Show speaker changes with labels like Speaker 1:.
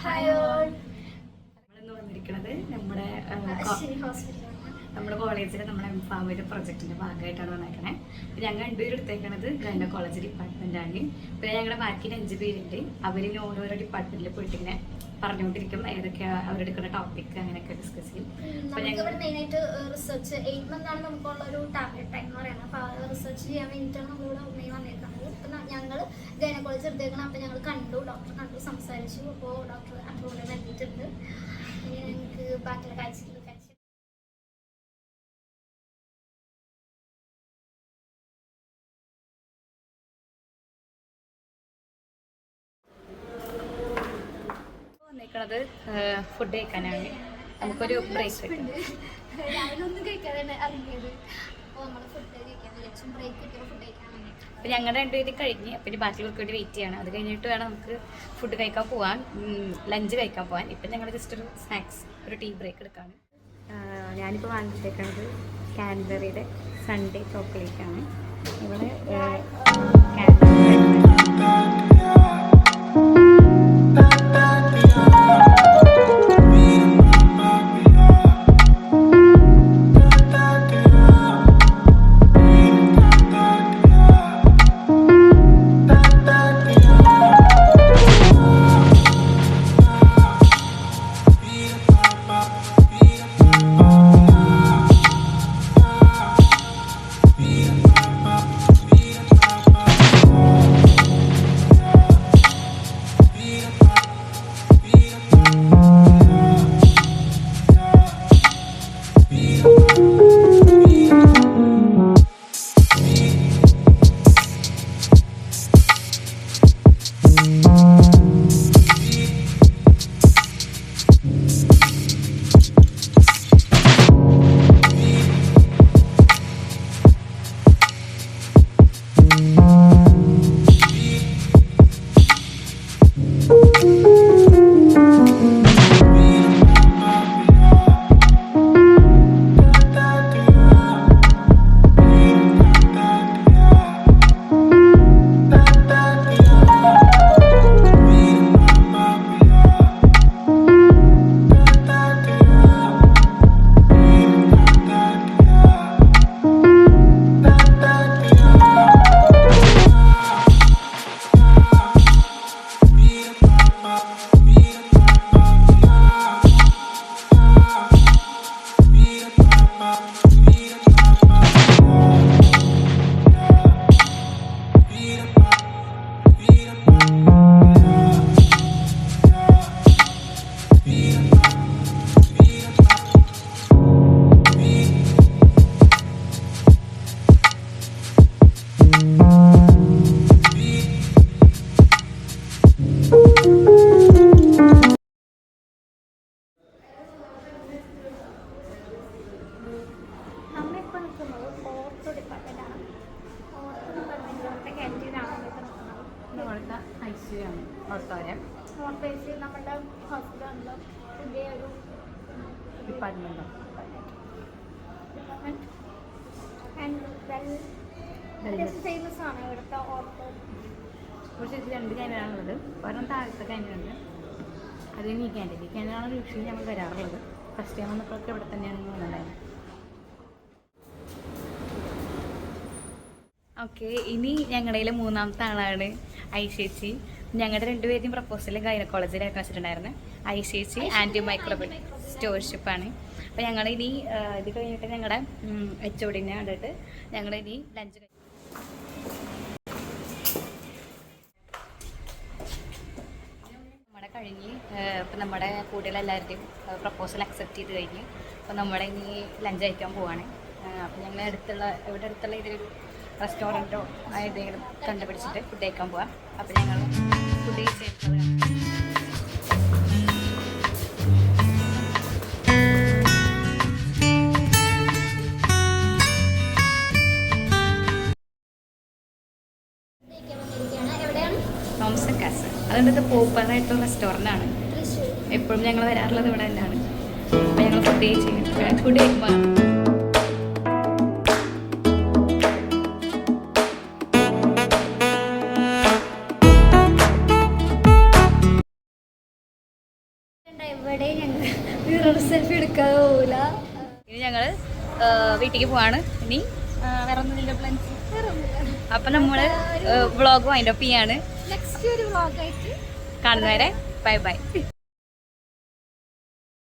Speaker 1: Hi all. നമ്മളിന്ന് വന്നിരിക്കുന്നത് നമ്മുടെ കോളേജിലെ നമ്മുടെ എംഫാമിൻ്റെ പ്രൊജക്റ്റിൻ്റെ ഭാഗമായിട്ടാണ് വന്നേക്കണേ. ഞങ്ങൾ രണ്ടുപേരും എടുത്തേക്കണത് ഗൈനക്കോളജി ഡിപ്പാർട്ട്മെൻറ്റാണ്. പിന്നെ ഞങ്ങളുടെ ബാക്കി 5 പേരുണ്ട്. അവരിന് ഓരോരോ ഡിപ്പാർട്ട്മെൻറ്റിൽ പോയിട്ട് ഇങ്ങനെ പറഞ്ഞുകൊണ്ടിരിക്കും ഏതൊക്കെ അവരെടുക്കുന്ന ടോപ്പിക് അങ്ങനെയൊക്കെ ഡിസ്കസ് ചെയ്യും.
Speaker 2: മെയിനായിട്ട് റിസർച്ച് 8 മന്താണ് നമുക്കുള്ള ഒരു ടാർഗറ്റ് ടൈം എന്ന് പറയുന്നത്. അപ്പോൾ ആ റിസർച്ച് ചെയ്യാൻ വേണ്ടിയിട്ടാണ് നമ്മളിവിടെ മെയിൻ വന്നേക്കുന്നത്. ഇപ്പം ഞങ്ങൾ ഗൈനക്കോളജി എടുത്തേക്കണം. അപ്പോൾ ഞങ്ങൾ കണ്ടു, ഡോക്ടറെ കണ്ടു, സംസാരിച്ചു. അപ്പോൾ ഡോക്ടർ അപ്രൂവൽ നൽകിയിട്ടുണ്ട്. ഞങ്ങൾക്ക് ബാക്കിയുള്ള കാഴ്ചകൾ
Speaker 1: വന്നേക്കണത് ഫുഡ് കഴിക്കാനാണ്. നമുക്കൊരു ബ്രേക്ക്
Speaker 2: രാവിലെ ഒന്നും കഴിക്കാതെ ഇറങ്ങിയത്. അപ്പോൾ നമ്മൾ ഫുഡ് കഴിക്കാൻ വിചാരിച്ചു. ബ്രേക്ക് കിട്ടിയപ്പോൾ ഫുഡ് കഴിക്കാൻ വേണ്ടി.
Speaker 1: അപ്പോൾ ഞങ്ങളുടെ 2 പേര് കഴിഞ്ഞ് പിന്നെ ബാക്കിയുള്ളവർക്ക് വേണ്ടി വെയിറ്റ് ചെയ്യണം. അത് കഴിഞ്ഞിട്ട് വേണം നമുക്ക് ഫുഡ് കഴിക്കാൻ പോകാൻ, ലഞ്ച് കഴിക്കാൻ പോകാൻ. ഇപ്പം ഞങ്ങൾ ജസ്റ്റ് ഒരു സ്നാക്സ്, ഒരു ടീ ബ്രേക്ക് എടുക്കാണ്. ഞാനിപ്പോൾ വാങ്ങിച്ചേക്കുന്നത് കാൻബറിയുടെ സൺഡേ ചോക്ലേറ്റാണ്. ഇവിടെ
Speaker 2: നമ്മുടെ ഹോസ്പിറ്റലിൽ പുതിയ ഒരു
Speaker 1: ഡിപ്പാർട്ട്മെൻറ്റോ
Speaker 2: ഫേമസ് ആണ് ഇവിടുത്തെ ഓർത്തോ.
Speaker 1: പക്ഷേ ഇത് 2 ക്യാൻറ്റീനാണുള്ളത്. ഒരെണ്ണം താഴത്തെ ക്യാൻറ്റീനുണ്ട്, അത് ഈ ക്യാൻറ്റീൻ. ഈ ക്യാൻറ്റീനാണ് യൂഷ്വലി ഞങ്ങൾ വരാറുള്ളത്. ഫസ്റ്റ് ടൈം വന്നപ്പോഴൊക്കെ ഇവിടെ തന്നെയാണ് വന്നിട്ടുണ്ടായിരുന്നത്. ഓക്കെ, ഇനി ഞങ്ങളുടെ 3ാമത്തെ ആളാണ് ഐശേച്ചി. ഞങ്ങളുടെ 2 പേരും പ്രപ്പോസൽ ഗൈനക്കോളജിയിലായിരുന്നു വെച്ചിട്ടുണ്ടായിരുന്നു. ഐശേച്ചി ആൻറ്റി മൈക്രോബിയൽ സ്റ്റോർഷിപ്പാണ്. അപ്പോൾ ഞങ്ങളിനി ഇത് കഴിഞ്ഞിട്ട് ഞങ്ങളുടെ HOD കണ്ടിട്ട് ഞങ്ങളിനി ലഞ്ച് നമ്മുടെ കഴിഞ്ഞ് ഇപ്പം നമ്മുടെ കൂടെയുള്ള എല്ലാവരുടെയും പ്രപ്പോസൽ അക്സെപ്റ്റ് ചെയ്ത് കഴിഞ്ഞ് അപ്പോൾ നമ്മുടെ ഇനി ലഞ്ച് കഴിക്കാൻ പോവാണ്. അപ്പോൾ ഞങ്ങൾ ഇവിടെ അടുത്തുള്ള ഇതിലൊരു റെസ്റ്റോറൻറ്റോ ഏതെങ്കിലും കണ്ടുപിടിച്ചിട്ട് ഫുഡ് കഴിക്കാൻ പോവാം. അപ്പോൾ ഞങ്ങൾ ഫുഡ് കഴിച്ചിട്ടുള്ളത് തോമസൻ കാസ്. അതുകൊണ്ട് പോപ്പറായിട്ടുള്ള റെസ്റ്റോറൻ്റാണ്. എപ്പോഴും ഞങ്ങൾ വരാറുള്ളത് ഇവിടെ തന്നെയാണ്. അപ്പോൾ ഞങ്ങൾ ഫുഡ് കഴിക്കുമ്പോൾ
Speaker 2: ഇവിടെ ഞങ്ങൾ സെൽഫി എടുക്കാതെ പോകില്ല.
Speaker 1: ഇനി ഞങ്ങൾ വീട്ടിലേക്ക് പോവാണ്. ഇനി വേറെ ഒന്നുമില്ല പ്ലാൻസ്. അപ്പം നമ്മൾ വ്ളോഗ് വൈൻഡ് അപ്പ് ചെയ്യാണ്.
Speaker 2: നെക്സ്റ്റ് ഒരു വ്ളോഗായിട്ട്
Speaker 1: കാണുന്നവരെ ബൈ ബൈ.